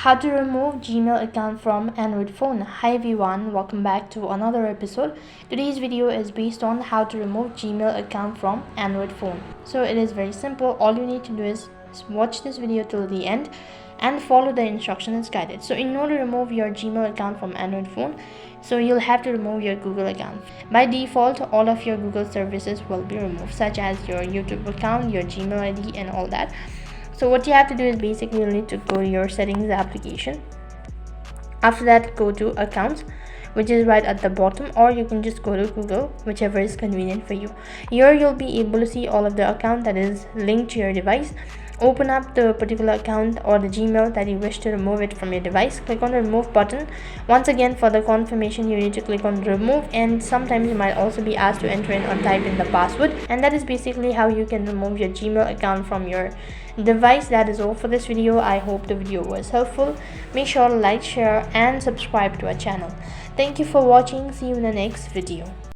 How to remove Gmail account from Android phone. Hi everyone, welcome back to another episode. Today's video is based on how to remove Gmail account from Android phone. So it is very simple. All you need to do is watch this video till the end and follow the instructions as guided. So in order to remove your Gmail account from Android phone, so you'll have to remove your Google account. By default, all of your Google services will be removed, such as your YouTube account, your Gmail ID and all that. So what you have to do is basically you'll need to go to your settings application. After that, go to accounts, which is right at the bottom, or you can just go to Google, whichever is convenient for you. Here you'll be able to see all of the account that is linked to your device. Open up the particular account or the Gmail that you wish to remove it from your device. Click on the remove button. Once again, for the confirmation, you need to click on remove, and sometimes you might also be asked to enter in or type in the password. And that is basically how you can remove your Gmail account from your device. That is all for this video. I hope the video was helpful. Make sure to like, share and subscribe to our channel. Thank you for watching. See you in the next video.